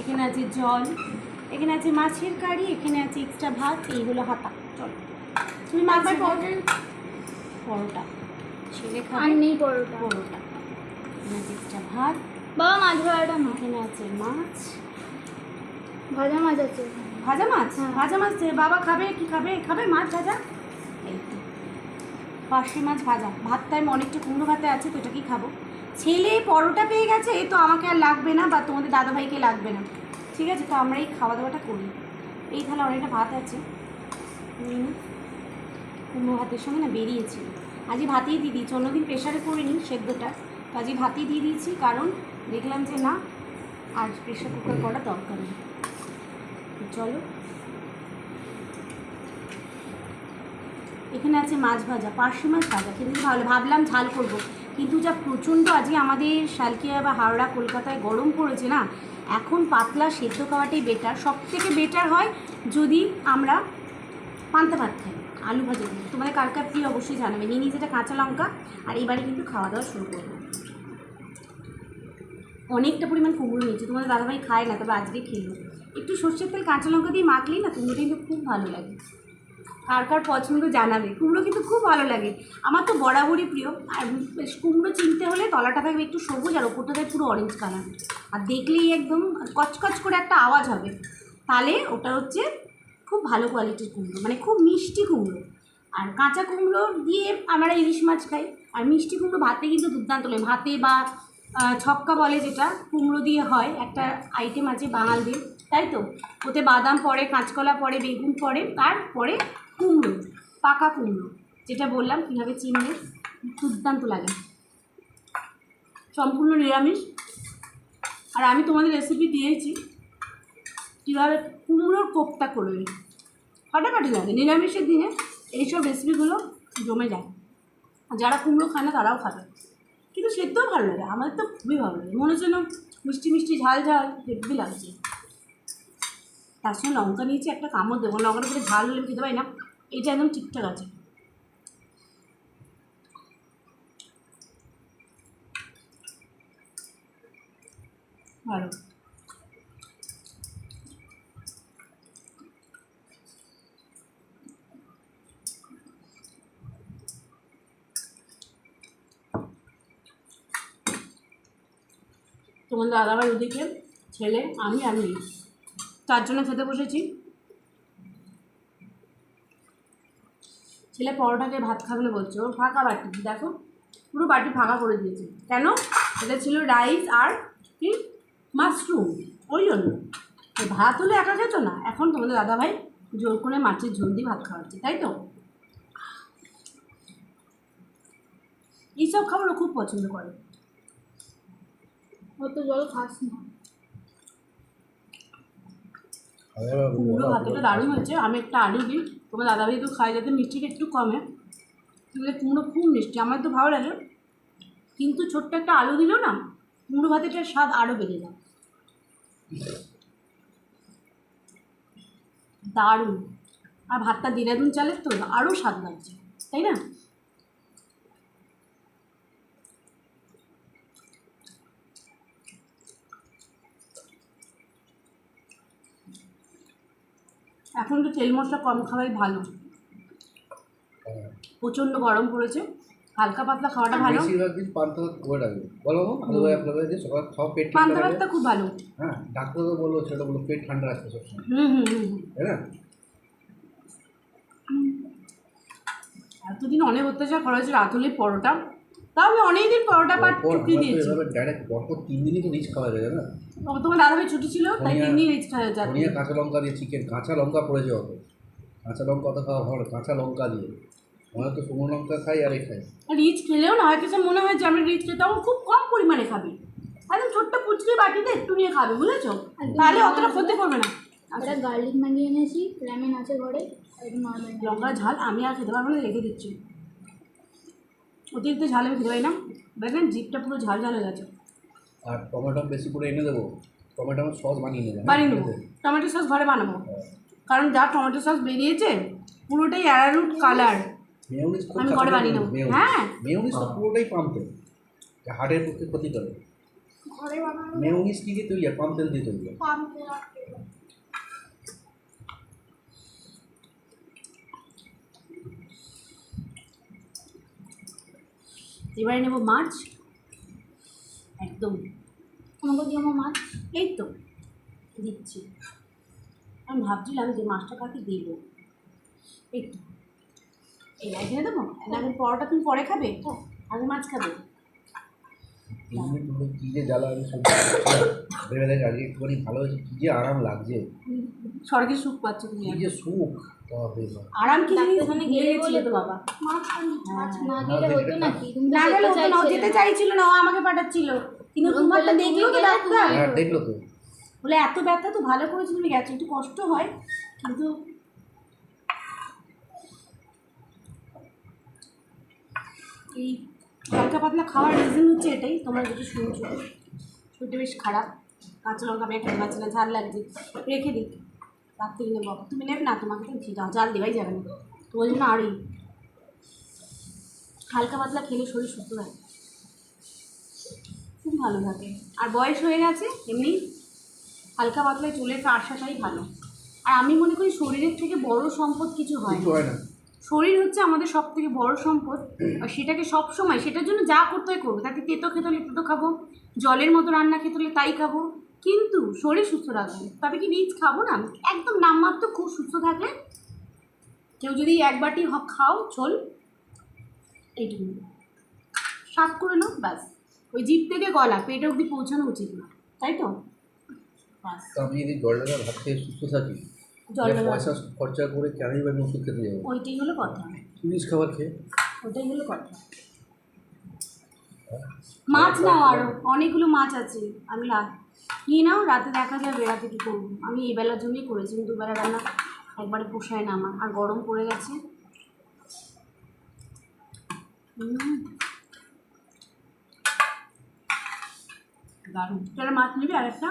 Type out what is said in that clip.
এখানে আছে জল, এখানে আছে মাছের কারি, এখানে আছে এক্সট্রা ভাত, এই হলো হাতা। চলো তুমি মাছ পরোটা ছেলে খাবে নেই পরোটা পরোটা। এখানে আছে এক্সট্রা ভাত, বাবা মাছ ভাজাটা না, এখানে আছে মাছ, ভাজা মাছ আছে। ভাজা মাছ, হ্যাঁ। ভাজা মাছ বাবা খাবে কি খাবে? খাবে মাছ ভাজা। এই তো পার্শে মাছ ভাজা, ভাতটা আমি অনেকটা কুমড়ো ভাতে আছে তো এটা কি খাবো। ছেলে পরোটা পেয়ে গেছে, এই তো আমাকে আর লাগবে না বা তোমাদের দাদাভাইকে লাগবে না, ঠিক আছে? তো আমরা এই খাওয়া দাওয়াটা করি। এই তাহলে অনেকটা ভাত আছে, কুমড়ো ভাতের সঙ্গে না বেরিয়েছি। আজই ভাতেই দিয়ে দিয়েছি, অন্যদিন প্রেশারে করিনি সেদ্ধটা, তো আজই ভাতেই দিয়ে দিয়েছি, কারণ দেখলাম যে না আর প্রেশার কুকার করা দরকার নেই। চলো এখানে আছে মাছ ভাজা, পার্শে মাছ ভাজা, কিন্তু ভালো ভাবলাম ঝাল করব, কিন্তু যা প্রচণ্ড আজকে আমাদের শালকিয়া বা হাওড়া কলকাতায় গরম পড়েছে না, এখন পাতলা সেদ্ধ খাওয়াটাই বেটার। সব থেকে বেটার হয় যদি আমরা পান্তা ভাত খাই আলু ভাজা দিয়ে। তোমাদের কার কার প্রিয় অবশ্যই জানাবে। নিয়ে যেটা কাঁচা লঙ্কা, আর এবারে কিন্তু খাওয়া দাওয়া শুরু করবো। অনেকটা পরিমাণ কুমড়ো নিয়েছি, তোমাদের দাদাভাই খায় না, তবে আজকে খেলো। একটু সর্ষের তেল কাঁচা লঙ্কা দিয়ে মাখলেই না কুমড়োটা কিন্তু খুব ভালো লাগে। কার কার পছন্দ জানাবে, কুমড়ো কিন্তু খুব ভালো লাগে। আমার তো বরাবরই প্রিয়। আর কুমড়ো চিনতে হলে তলাটা থাকবে একটু সবুজ আর ওপরটা থাকবে পুরো অরেঞ্জ কালার, আর দেখলেই একদম কচকচ করে একটা আওয়াজ হবে, তাহলে ওটা হচ্ছে খুব ভালো কোয়ালিটির কুমড়ো, মানে খুব মিষ্টি কুমড়ো। আর কাঁচা কুমড়ো দিয়ে আমরা ইলিশ মাছ খাই, আর মিষ্টি কুমড়ো ভাতে কিন্তু দুর্দান্ত লাগে। ভাতে বা ছক্কা বলে যেটা, কুমড়ো দিয়ে হয় একটা আইটেম আছে বাঙালদের, তাই তো? ওতে বাদাম পড়ে, কাঁচকলা পড়ে, বেগুন পড়ে, তারপরে কুমড়ো, পাকা কুমড়ো, যেটা বললাম কীভাবে চিনবে, দুর্দান্ত লাগে। সম্পূর্ণ নিরামিষ। আর আমি তোমাদের রেসিপি দিয়েছি কীভাবে কুমড়োর কোপ্তা করবে, ফাটাফাটি লাগে। নিরামিষের দিনে এইসব রেসিপিগুলো জমে যায়। যারা কুমড়ো খায় না তারাও খাবে, কিন্তু সেদ্ধও ভালো লাগে, আমাদের তো খুবই ভালো লাগে। মনে হচ্ছে না মিষ্টি মিষ্টি ঝাল ঝাল হেব্বি লাগছে। তার সঙ্গে লঙ্কা নিয়েছি, একটা কামড় দেবো, লঙ্কাটা করে ঝাল হলে খেতে পারি না, এটা একদম ঠিকঠাক আছে। ভালো। তোমার দাদাভাই ওদিকে, ছেলে, আমি চারজনে খেতে বসেছি। ছেলে পরোটাকে ভাত খাবে না বলছে, ওর ফাঁকা বাটি দেখো, পুরো বাটি ফাঁকা করে দিয়েছে। কেন? এটা ছিল রাইস আর কি মাশরুম, ওই জন্য। ভাত হলে একা খেতো না, এখন তোমাদের দাদাভাই জোর করে মাছের ঝোল দিয়ে ভাত খাওয়াচ্ছে, তাই তো? এইসব খাবার ও খুব পছন্দ করে। অত জল খাস না। পুরো ভাতটা দারুণ হয়েছে। আমি একটা আলু দিই, তোমার দাদাভাই তো খাই যাতে মিষ্টিটা একটু কমে, তাহলে কুমড়ো খুব মিষ্টি, আমার তো ভালো লাগে, কিন্তু ছোট্ট একটা আলু দিলেও না কুমড়ো ভাতেটার স্বাদ আরও বেড়ে যায়। দারুণ। আর ভাতটা দেরাদুন চালের তো আরও স্বাদ লাগছে, তাই না? এখন তো তেল মশলা কম খাওয়াই ভালো, প্রচণ্ড গরম পড়েছে, হালকা পাতলা খাওয়াটা ভালো। বেশিরভাগ দিন পান্তা ভাত করে রাখবে, বলো আলু ভাই আপনাদের যে সকাল খাওয়া পেট ঠান্ডা পান্তা ভাতটা খুব ভালো। হ্যাঁ, ডাক্তার তো বললো সেটা বললো পেট ঠান্ডা রাখতে সবসময়, তাই না? এতদিন অনেক অত্যাচার করা হয়েছে, রাত হলে পরোটা, তাও আমি অনেকদিন পরোটা পাট চুকিয়ে দিয়েছি। ডাইরেক্ট পরপর 3 দিনই তো রিচ খাওয়া যায় না। তোমার দাদাভাই ছুটি ছিল তাই 3 দিন রিচ খাওয়া যাচ্ছে। ধনিয়া কাঁচা লঙ্কা দিয়ে চিকেন, কাঁচা লঙ্কা পড়েছে অত, কাঁচা লঙ্কা অত খাওয়া ভালো, কাঁচা লঙ্কা দিয়ে। আমরা তো শুকনো লঙ্কা খাই আর খাই। রিচ খেলেও না হয় কিছু মনে হয় যে আমি রিচ খেয়ে, তখন খুব কম পরিমাণে খাবি, একদম ছোট্ট পুচকি বাটিতে একটু নিয়ে খাবে, বুঝেছো? তাহলে অতটা ক্ষতি করবে না। একটা গার্লিক ম্যাগি এনেছি, লেমন আছে ঘরে, একটু নর্মাল লঙ্কা ঝাল আমি আর খেতে পারবো না, রেখে দিচ্ছি। অতিরিক্ত ঝাল আমি খেতে পারি না, দেখেন জিভটা পুরো ঝাল ঝাল হয়ে গেছে। আর টমেটো বেশি করে এনে দেবো, টমেটো সস বানিয়ে নেবে, বানিয়ে নেবো, টমেটো সস ঘরে বানাবো, কারণ যা টমেটো সস বেরিয়েছে পুরোটাই অ্যারারুট কালার, আমি ঘরে বানিয়ে নেবো। হ্যাঁ, মেয়োনিজ তো পুরোটাই পাম্পে, হার্টের পক্ষে ক্ষতি করে। ঘরে বানানো মেয়োনিজ কি দিয়ে তৈরি হয়? পাম তেল দিয়ে তৈরি হয়। পাম তেল আর তেল। এবারে নেব মাছ, একদম আমাকে দিয়ে আমার মাছ এই তো দিচ্ছি। আমি ভাবছিলাম যে মাছটা কাকে দেব, এই তো এই এখানে দেবো না, আগে পরোটা তুমি পরে খাবে, আগে মাছ খাবে। এমনি তুমি কী যে জ্বালা, আমি সব ভেবে দেখ আগে একটুখানি ভালো হয়েছে, কী যে আরাম লাগছে, স্বর্গের সুখ পাচ্ছ তুমি কী এখন। যে সুখ। বাপরে বাপ। আরাম কি জিনিস ডাক্তারখানে ভুলে গেলে গেছিলে বলে তো বাবা। মাছ মাছ না না, দিলে হতো দেখলে নাকি? তুমি তো না গেলে যেতে হতো না, ও চাইছিলে যেতে না। চাইছিল না, ও আমাকে পাঠাচ্ছিল, কিন্তু ওরকম তোমারটা হলে দেখলো তুমি তো গেলে ডাক্তার, হ্যাঁ দেখলো তো। বলে এত ব্যথা তো ভালো করেছো তুমি গেছো, একটু কষ্ট হয় কিন্তু এই হালকা পাতলা খাওয়ার রিজন হচ্ছে এটাই, তোমরা যেটা শুনছো শরীরটা বেশ খারাপ, কাঁচা লঙ্কা বের খেতে পারছি না, ঝাল লাগছে, রেখে দিই রাত্রি নেবো। তুমি নেবে না, তোমাকে তো ঠিক জাল দেওয়াই যাবে না, তোমার জন্য আরই হালকা পাতলা খেলে শরীর সুস্থ থাকে, খুব ভালো থাকে। আর বয়স হয়ে গেছে এমনি হালকা পাতলায় চুলের আসাটাই ভালো। আর আমি মনে করি শরীরের থেকে বড় সম্পদ কিছু হয় কিছু না। হয় না। শরীর হচ্ছে আমাদের সব থেকে বড় সম্পদ, আর সেটাকে সব সময় সেটার জন্য যা করতে হয় করবো, তাকে তেতো খেতে হলে তেতো খাবো, জলের মতো রান্না খেতে হলে তাই খাবো, কিন্তু শরীর সুস্থ রাখবো। তবে কি রিচ খাবো না, একদম নামমাত্র খুব সুস্থ থাকলে, কেউ যদি এক বাটি খাও ঝোল এইটুকু শাক করে নাও ব্যাস, ওই জিভ থেকে গলা পেটে অবধি পৌঁছানো উচিত না, তাই তো ব্যাস। তো আমি যদি জল ঢাকা ভাত খেয়ে সুস্থ থাকি, জল তাহলে ঢাকা পয়সা খরচা করে কেনই বা আমি ওষুধ খেতে যাবো? ওইটাই হলো কথা, জিনিস খাবার খেয়ে ওটাই হলো কথা। মাছ নাও, আরও অনেকগুলো মাছ আছে, আমি নিয়ে নাও, রাতে দেখা যাবে রাতে কী করবো। আমি এই বেলার জন্যই করেছি, কিন্তু দুবেলা রান্না একবারে পোষায় না আমার, আর গরম পড়ে গেছে। দারুণ, তাহলে মাছ নিবি আর একটা